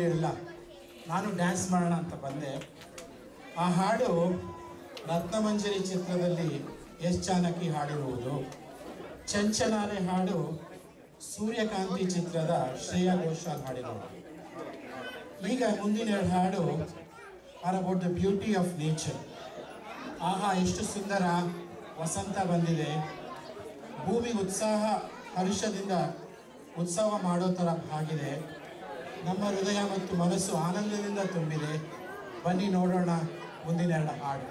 ಇರಲಿಲ್ಲ, ನಾನು ಡ್ಯಾನ್ಸ್ ಮಾಡೋಣ ಅಂತ ಬಂದೆ. ಆ ಹಾಡು ರತ್ನಮಂಜರಿ ಚಿತ್ರದಲ್ಲಿ ಎಸ್ ಜಾನಕಿ ಹಾಡಿರುವುದು. ಚಂಚನಾರೆ ಹಾಡು ಸೂರ್ಯಕಾಂತಿ ಚಿತ್ರದ ಶ್ರೇಯಾ ಘೋಷಾಲ್ ಹಾಡಿರುವುದು. ಈಗ ಮುಂದಿನ ಎರಡು ಹಾಡು R about the beauty of nature. ಆಹಾ, ಎಷ್ಟು ಸುಂದರ ವಸಂತ ಬಂದಿದೆ, ಭೂಮಿ ಹರ್ಷದಿಂದ ಉತ್ಸವ ಮಾಡೋ ಥರ ಆಗಿದೆ, ನಮ್ಮ ಹೃದಯ ಮತ್ತು ಮನಸ್ಸು ಆನಂದದಿಂದ ತುಂಬಿದೆ. ಬನ್ನಿ ನೋಡೋಣ ಮುಂದಿನ ಎರಡು ಹಾಡು.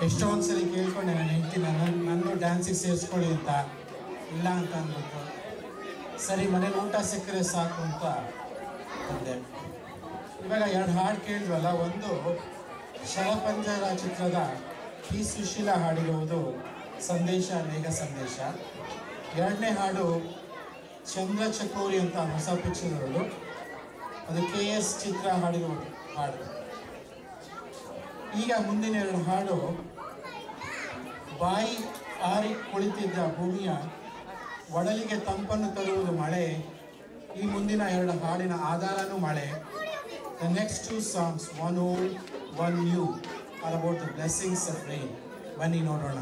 ಎಷ್ಟೊಂದು ಸರಿ ಕೇಳ್ಕೊಂಡೆ ನಾನು ಹೆಂಡ್ತಿ ನನ್ನ ಡ್ಯಾನ್ಸಿಗೆ ಸೇರಿಸ್ಕೊಳ್ಳಿ ಅಂತ, ಇಲ್ಲ ಅಂತ ಅಂದ್ಬಿಟ್ಟು ಸರಿ ಮನೇಲಿ ಊಟ ಸಿಕ್ಕರೆ ಸಾಕು ಅಂತ ಬಂದೆ. ಇವಾಗ 2 ಹಾಡು ಕೇಳಿದ್ವಲ್ಲ, ಒಂದು ಶರಪಂಜರ ಚಿತ್ರದ ಪಿ ಸುಶೀಲಾ ಹಾಡಿರುವುದು ಸಂದೇಶ ಮೇಘ ಸಂದೇಶ, 2ನೇ ಹಾಡು ಚಂದ್ರ ಚಕೋರಿ ಅಂತ ಹೊಸ ಪಿಕ್ಚರ್ ಇರೋದು, ಅದು KS ಚಿತ್ರ ಹಾಡಿರುವುದು ಹಾಡು. ಈಗ ಮುಂದಿನ 2 ಹಾಡು ಬಾಯಿ ಆರಿ ಕುಳಿತಿದ್ದ ಭೂಮಿಯ ಒಡಲಿಗೆ ತಂಪನ್ನು ತರುವುದು ಮಳೆ. ಈ ಮುಂದಿನ 2 ಹಾಡಿನ ಆಧಾರನೂ ಮಳೆ. The next 2 songs, one old, one new, are about the blessings of rain. ಬನ್ನಿ ನೋಡೋಣ.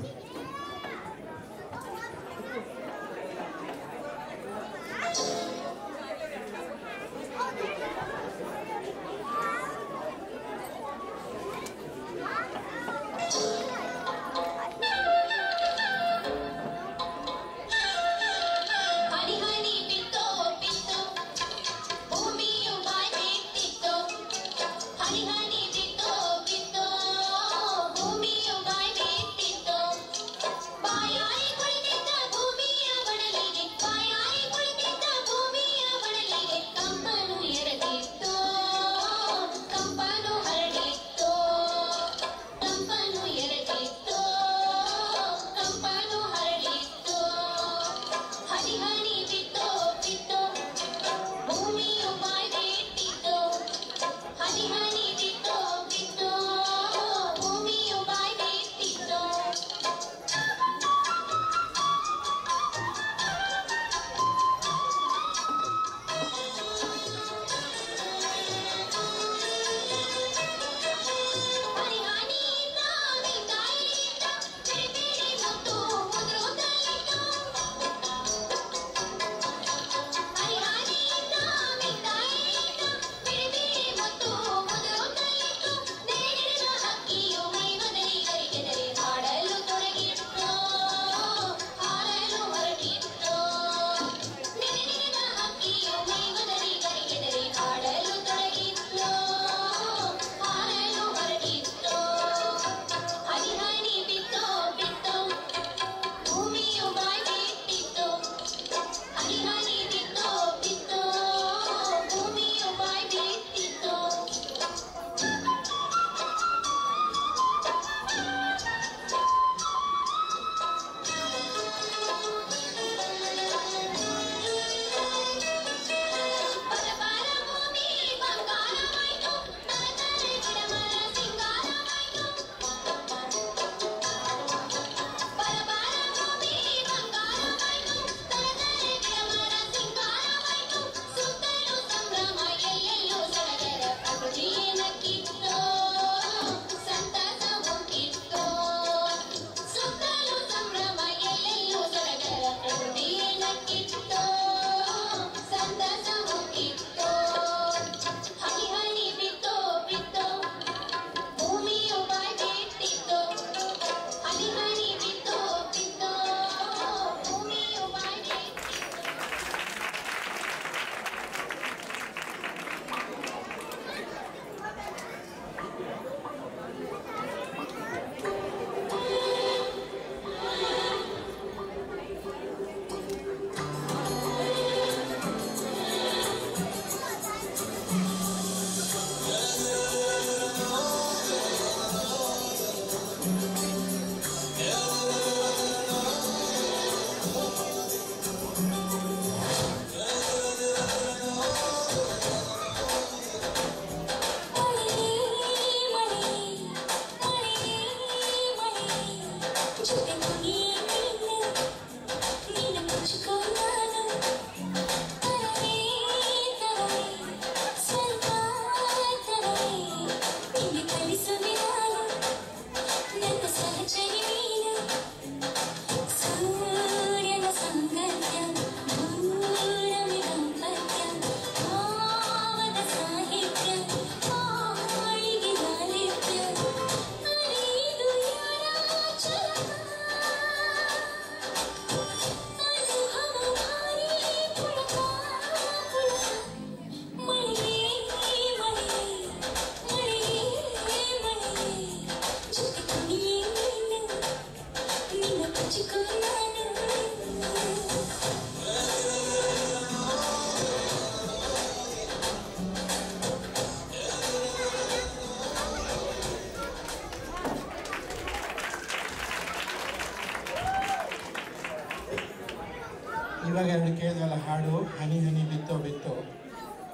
ಇವಾಗ ಎರಡು ಕೇಳಿದ್ವಲ್ಲ ಹಾಡು ಹನಿ ಹನಿ ಬಿತ್ತೋ ಬಿತ್ತೋ,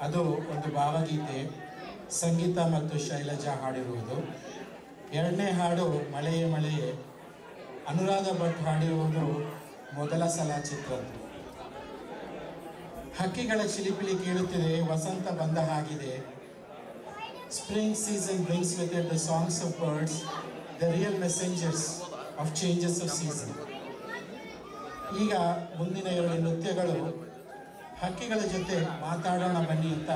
ಅದು ಒಂದು ಭಾವಗೀತೆ. ಸಂಗೀತ ಮತ್ತು ಶೈಲಜಾ ಹಾಡಿರುವುದು. ಎರಡನೇ ಹಾಡು ಮಳೆಯೇ ಮಳೆಯೇ, ಅನುರಾಧ ಭಟ್ ಹಾಡಿರುವುದು ಮೊದಲ ಸಲ ಚಿತ್ರದ್ದು. ಹಕ್ಕಿಗಳ ಚಿಲಿಪಿಲಿ ಕೇಳುತ್ತಿದೆ, ವಸಂತ ಬಂದ ಹಾಗಿದೆ. Spring season brings with it the songs of birds, the real messengers of changes of season. ಈಗ ಮುಂದಿನ ಎರಡು ನೃತ್ಯಗಳು ಹಕ್ಕಿಗಳ ಜೊತೆ ಮಾತಾಡೋಣ ಬನ್ನಿ ಅಂತ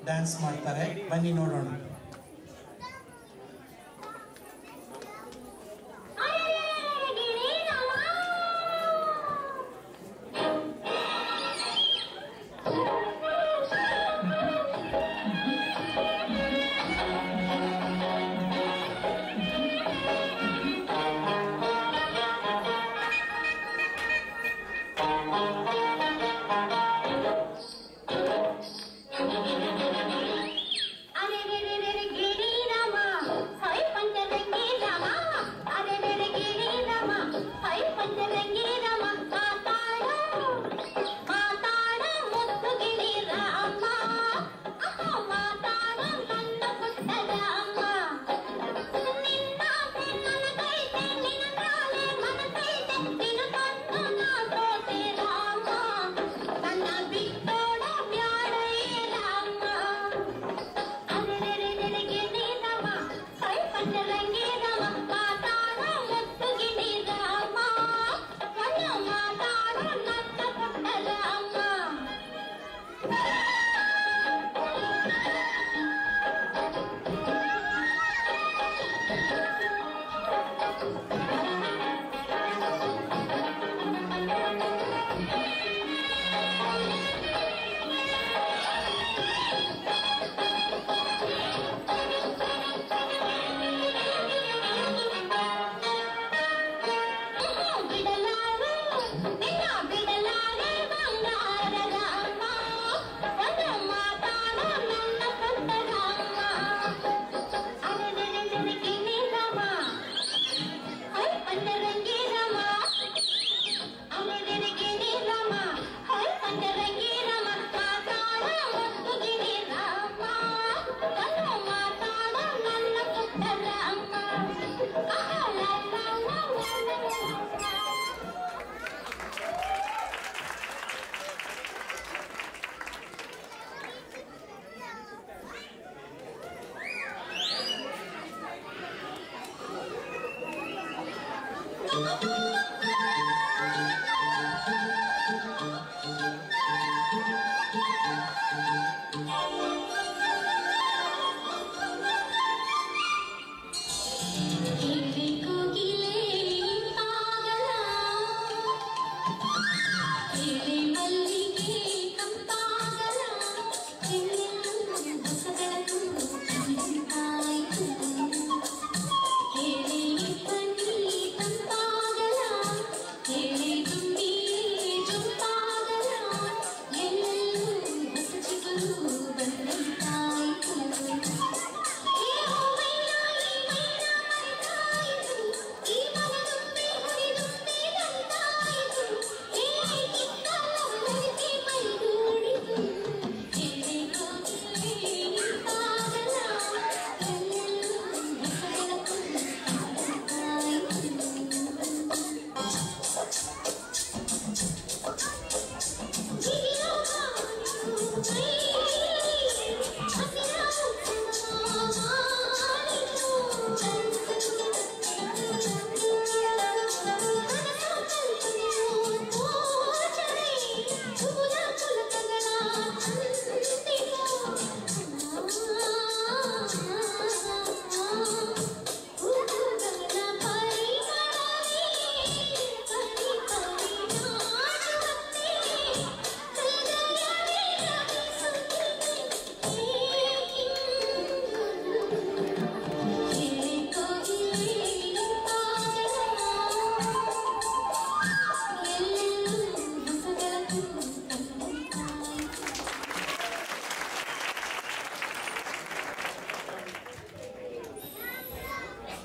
ಡ್ಯಾನ್ಸ್ ಮಾಡ್ತಾರೆ. ಬನ್ನಿ ನೋಡೋಣ.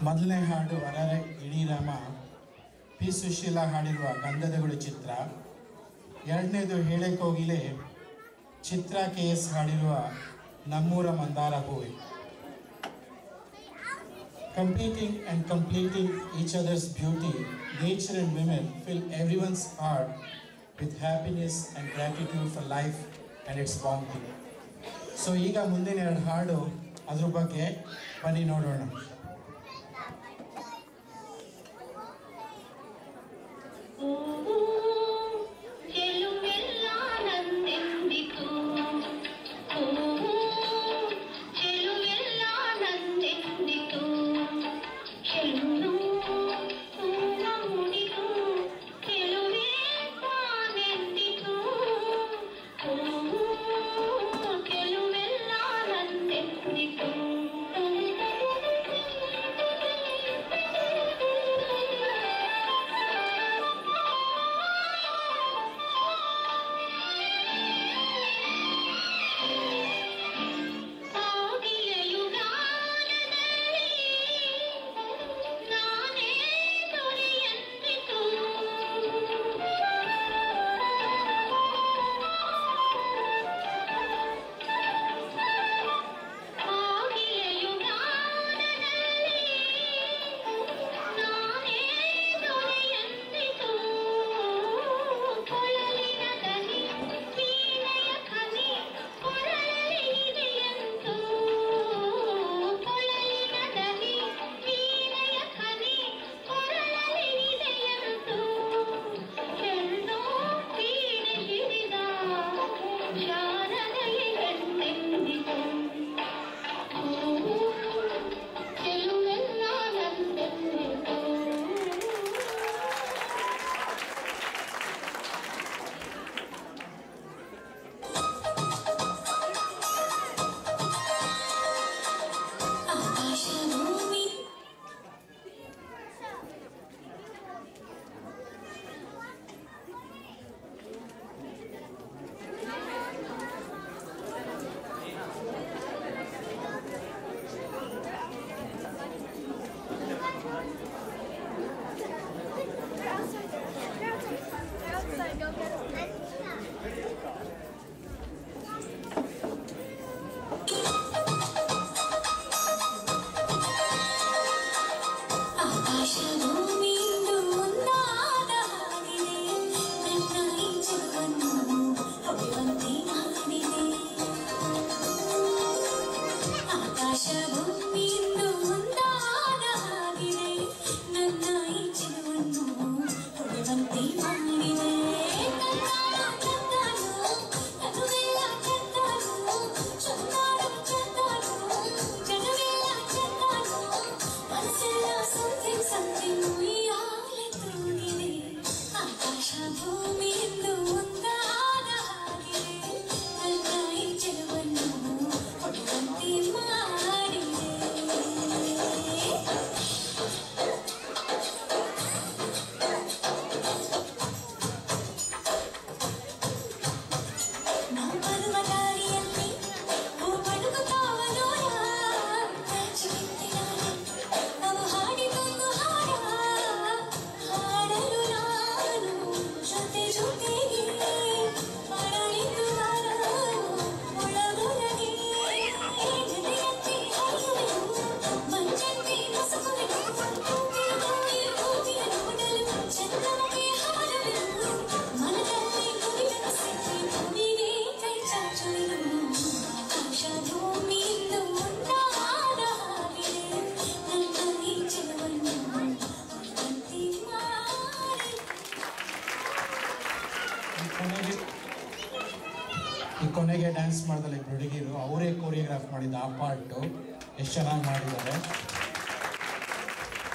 ಮೊದಲನೇ ಹಾಡು ಅರರೆ ಇಡೀ ರಾಮ, ಪಿ ಸುಶೀಲಾ ಹಾಡಿರುವ ಗಂಧದ ಗುಡಿ ಚಿತ್ರ. ಎರಡನೇದು ಹೇಳೆ ಕೋಗಿಲೆ ಚಿತ್ರ KS ಹಾಡಿರುವ ನಮ್ಮೂರ ಮಂದಾರ ಹೂವೆ. Competing and completing each other's beauty, nature and women fill everyone's heart with happiness and gratitude for life and its bounty. So ಈಗ ಮುಂದಿನ ಎರಡು ಹಾಡು ಅದ್ರ ಬಗ್ಗೆ ಬನ್ನಿ ನೋಡೋಣ. ಕೊನೆಗೆ ಡ್ಯಾನ್ಸ್ ಮಾಡಿದಲ್ಲ ಇಬ್ಬರು ಹುಡುಗಿರು ಅವರೇ ಕೋರಿಯೋಗ್ರಾಫ್ ಮಾಡಿದ ಆ ಪಾರ್ಟು ಎಷ್ಟು ಚೆನ್ನಾಗಿ ಮಾಡಿದ್ದಾರೆ.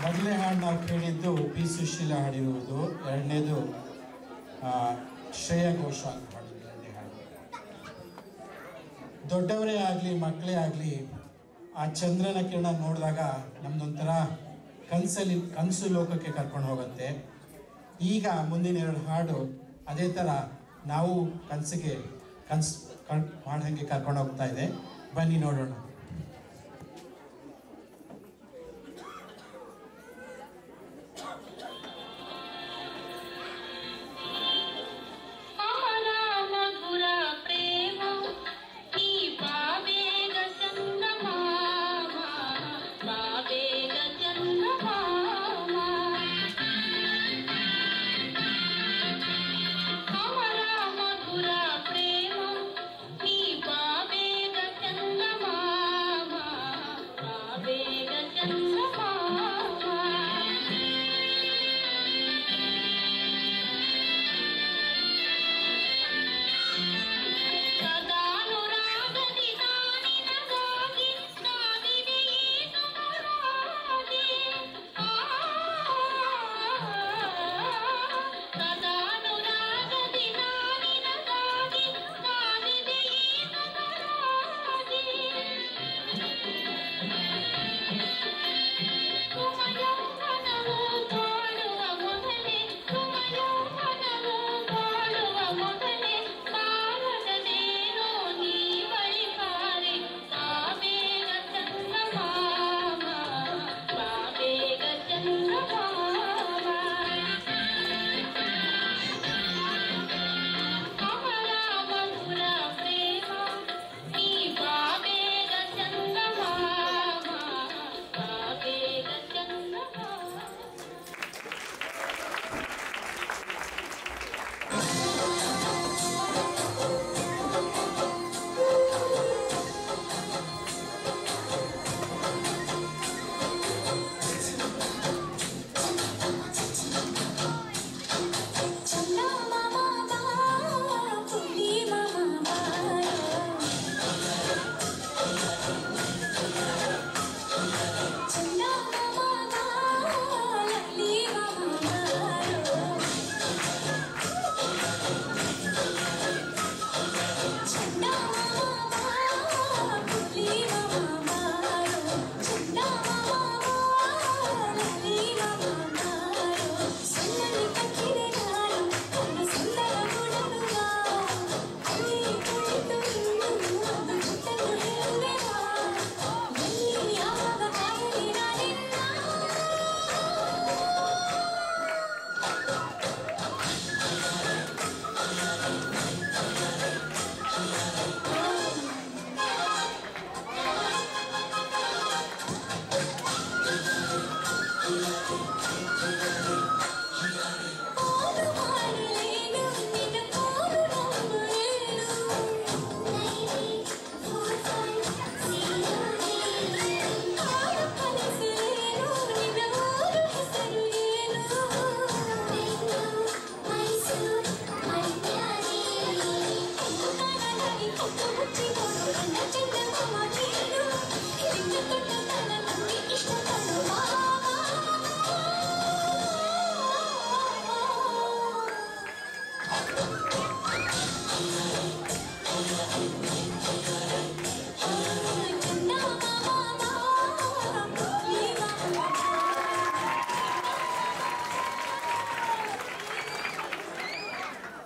ಮೊದಲನೇ ಹಾಡು ನಾವು ಕೇಳಿದ್ದು ಪಿ ಸುಶೀಲಾ ಹಾಡಿರುವುದು, ಎರಡನೇದು ಶ್ರೇಯಾ ಘೋಷಾಲ್ ಹಾಡಿದ್ದು ಎರಡನೇ ಹಾಡು. ದೊಡ್ಡವರೇ ಆಗಲಿ ಮಕ್ಕಳೇ ಆಗಲಿ ಆ ಚಂದ್ರನ ಕಿರಣ ನೋಡಿದಾಗ ನಮ್ದೊಂಥರ ಕನಸು ಲೋಕಕ್ಕೆ ಕರ್ಕೊಂಡು ಹೋಗುತ್ತೆ. ಈಗ ಮುಂದಿನ ಎರಡು ಹಾಡು ಅದೇ ಥರ ನಾವು ಕನಸು ಮಾಡಂಗೆ ಕರ್ಕೊಂಡು ಹೋಗ್ತಾ ಇದೆ. ಬನ್ನಿ ನೋಡೋಣ. ಅಮ್ಮ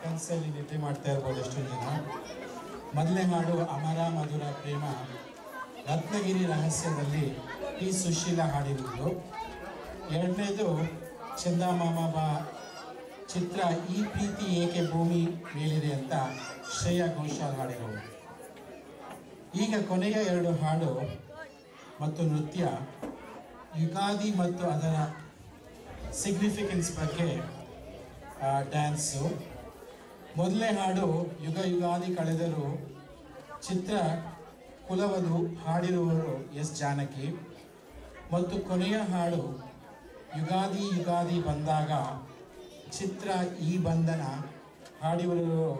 ಕನಸಲ್ಲಿ ನಿದ್ದೆ ಮಾಡ್ತಾ ಇರ್ಬೋದು ಎಷ್ಟೋ ಜನ. ಮೊದಲನೇ ಹಾಡು ಅಮರ ಮಧುರ ಪ್ರೇಮ ರತ್ನಗಿರಿ ರಹಸ್ಯದಲ್ಲಿ ಟಿ ಸುಶೀಲಾ ಹಾಡಿರುವುದು. ಎರಡನೇದು ಚಂದಮಾಮ ಬಾ ಚಿತ್ರ ಈ ಪ್ರೀತಿ ಏಕೆ ಭೂಮಿ ಮೇಲಿದೆ ಅಂತ ಶ್ರೇಯಾ ಘೋಷಾಲ್ ಹಾಡಿರುವುದು. ಈಗ ಕೊನೆಯ ಎರಡು ಹಾಡು ಮತ್ತು ನೃತ್ಯ ಯುಗಾದಿ ಮತ್ತು ಅದರ ಸಿಗ್ನಿಫಿಕೆನ್ಸ್ ಬಗ್ಗೆ ಡ್ಯಾನ್ಸು. ಮೊದಲನೇ ಹಾಡು ಯುಗ ಯುಗಾದಿ ಕಳೆದರೂ ಚಿತ್ರ ಕುಲವಧು ಹಾಡಿರುವವರು ಎಸ್ ಜಾನಕಿ. ಮತ್ತು ಕೊನೆಯ ಹಾಡು ಯುಗಾದಿ ಯುಗಾದಿ ಬಂದಾಗ ಚಿತ್ರ ಈ ಬಂಧನ ಹಾಡಿರುವವರು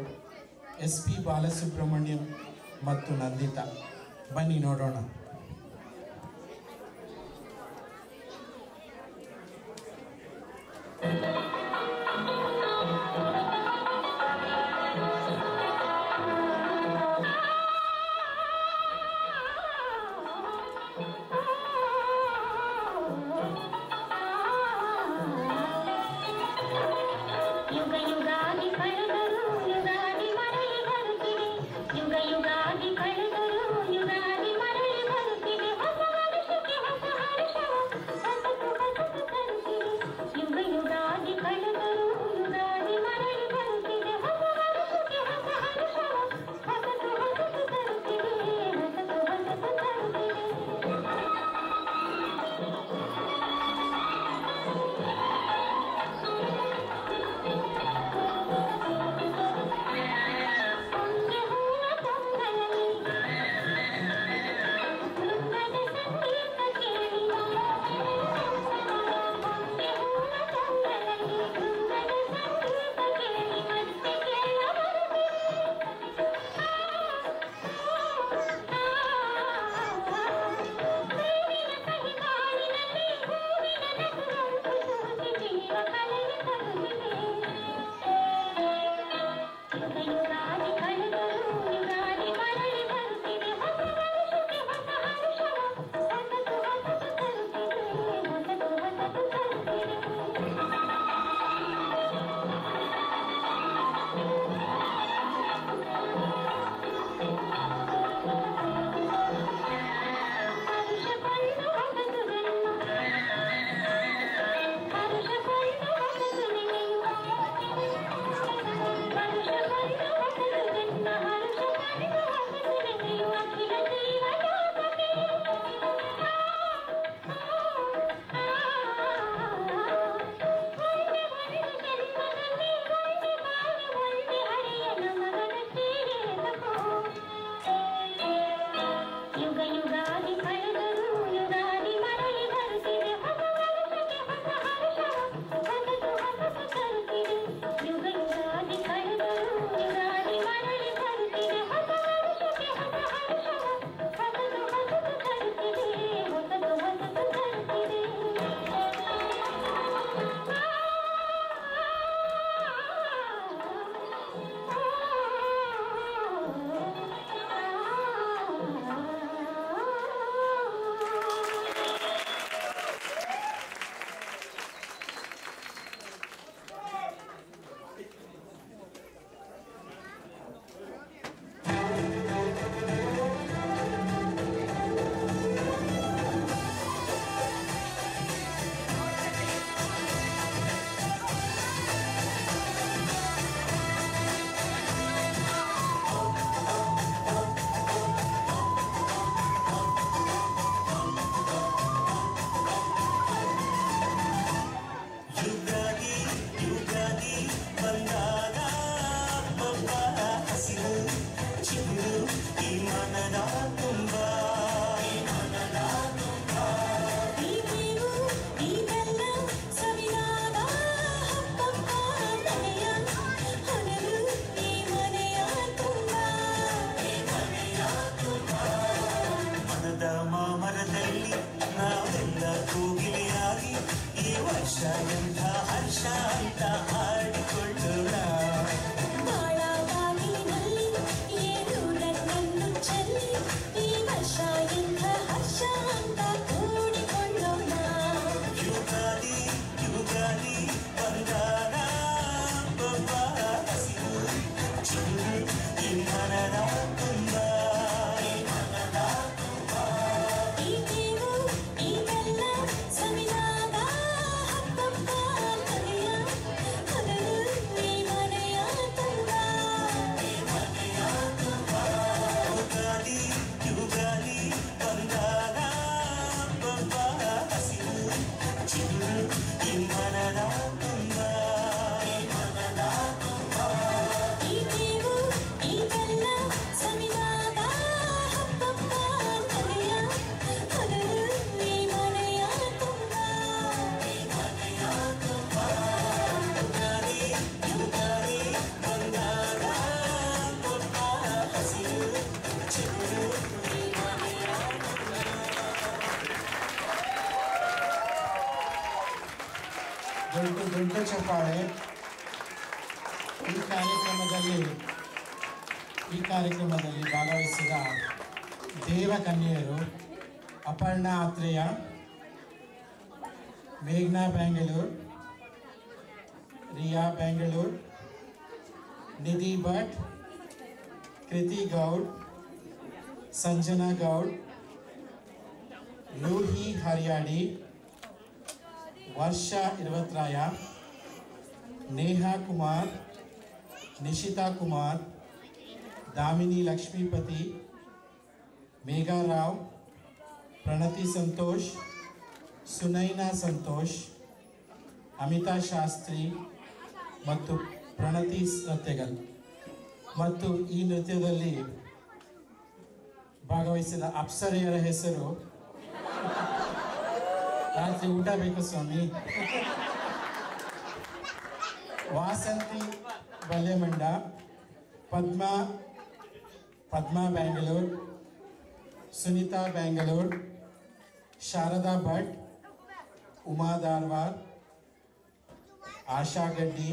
ಎಸ್ ಪಿ ಬಾಲಸುಬ್ರಹ್ಮಣ್ಯಂ ಮತ್ತು ನಂದಿತಾ. ಬನ್ನಿ ನೋಡೋಣ. ಯುಗಾದಿ ಕಳೆದರು ಯುಗಾದಿ ಮರಳಿ ಎಂಥ ಹರ್ಷ ಅಂತ ಹಾಡಿಕೊಳ್ಳೋಣ. ಬಾಳವಾಗಿನಲ್ಲಿ ಏನು ನನ್ನನ್ನು ಚೆಲ್ಲಿ ಈ ವರ್ಷ ಎಂಥ ಹರ್ಷ ಅಂತ ಕೂಡಿಕೊಳ್ಳೋಣ. ಯುಗಾದಿ ಯುಗಾದಿ ಬಂಗಾರ ಬೊಬ್ಬ ಹಸಿರು ಚಿಗುರು ಇಂಧನದ ತುಂಬ. ಈ ನೀವು ಈಗೆಲ್ಲ ಸವಿದಾಗ ಹಬ್ಬಬ್ಬ ಕಲೆಯ ಹಗಲು ಈ ಮನೆಯ ತುಂಬ. ಯುಗಾದಿ ಯುಗಾದಿ ಬಂಗಾರ ಬೊಬ್ಬ ಹಸಿರು ಚಿಗುರು ಇಂಧನದ ತುಂಬ. ಈ ನೀವು ಈಗೆಲ್ಲ ಸವಿದಾಗ ಹಬ್ಬಬ್ಬ ಕಲೆಯ ಹಗಲು ಈ ಮನೆಯ ತುಂಬ. ಯುಗಾದಿ ಯುಗಾದಿ ಬಂಗಾರ ಬೊಬ್ಬ ಹಸಿರು ಚಿಗುರು ದೊಡ್ಡ ಚಪ್ಪಾಳೆ. ಈ ಕಾರ್ಯಕ್ರಮದಲ್ಲಿ ಭಾಗವಹಿಸಿದ ದೇವಕನ್ಯೆಯರು ಅಪರ್ಣಾ ಆತ್ರೇಯ, ಮೇಘ್ನಾ ಬ್ಯಾಂಗಲೂರ್, ರಿಯಾ ಬ್ಯಾಂಗಲೂರ್, ನಿಧಿ ಭಟ್, ಕೃತಿ ಗೌಡ್, ಸಂಜನಾ ಗೌಡ್, ರೂಹಿ ಹರಿಯಾಡಿ, ವರ್ಷಾ ಇರ್ವತ್ರಾಯ, ನೇಹಾ ಕುಮಾರ್, ನಿಶಿತಾ ಕುಮಾರ್, दामिनी लक्ष्मीपति, मेघा राव, प्रणति संतोष, सुनैना संतोष, अमिता शास्त्री ಮತ್ತು ಪ್ರಣತಿ ನೃತ್ಯಗಲ್. ಮತ್ತು ಈ ನೃತ್ಯದಲ್ಲಿ ಭಾಗವಹಿಸಿದ ಅಪ್ಸರೆಯರ ಹೆಸರು ರಾತ್ರಿ ಊಟ ಬೇಕು ಸ್ವಾಮಿ. ವಾಸಂತಿ ಬಲ್ಲೆಮಂಡ, पद्मा बेंगलूर, सुनीता बेंगलूर, शारदा भट्ट, उमा दारवार, आशा गड्डी,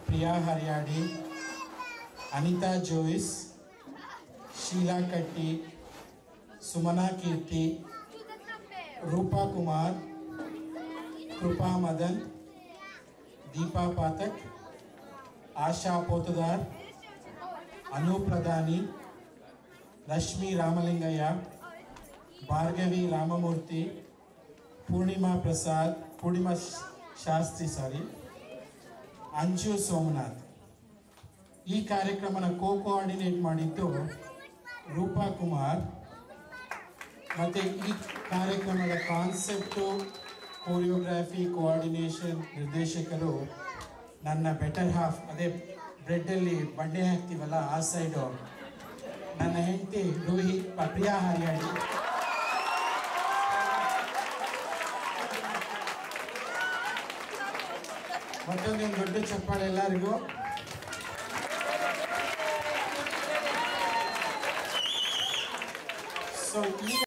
प्रिया हरियाड़ी, अनिता जोइस, शीला कट्टी, सुमना कीर्ति, रूपा कुमार, कृपा मदन, दीपा पाठक, आशा पोतदार, अनु प्रधानी, रश्मि रामलिंगय्य, भार्गवी राममूर्ति, पूर्णिमा शास्त्री अंजु सोमनाथ. ಈ ಕಾರ್ಯಕ್ರಮನ ಕೋಆರ್ಡಿನೇಟ್ ಮಾಡಿದ್ದು ರೂಪಾ ಕುಮಾರ್. ಮತ್ತು ಈ ಕಾರ್ಯಕ್ರಮದ ಕಾನ್ಸೆಪ್ಟು, ಕೋರಿಯೋಗ್ರಾಫಿ, ಕೋಆರ್ಡಿನೇಷನ್ ನಿರ್ದೇಶಕರು ನನ್ನ ಬೆಟರ್ ಹಾಫ್, ಅದೇ ಬ್ರೆಡ್ಡಲ್ಲಿ ಬಂಡೆ ಹಾಕ್ತೀವಲ್ಲ ಆ ಸೈಡು ನನ್ನ ಹೆಂಡತಿ ರೂಹಿ ಪ್ರಿಯಾ ಹರಿಯಾಡಿ. ಮತ್ತೊಂದು ದೊಡ್ಡ ಚಪ್ಪಾಳೆ ಎಲ್ಲರಿಗೂ. ಸೊ ಈಗ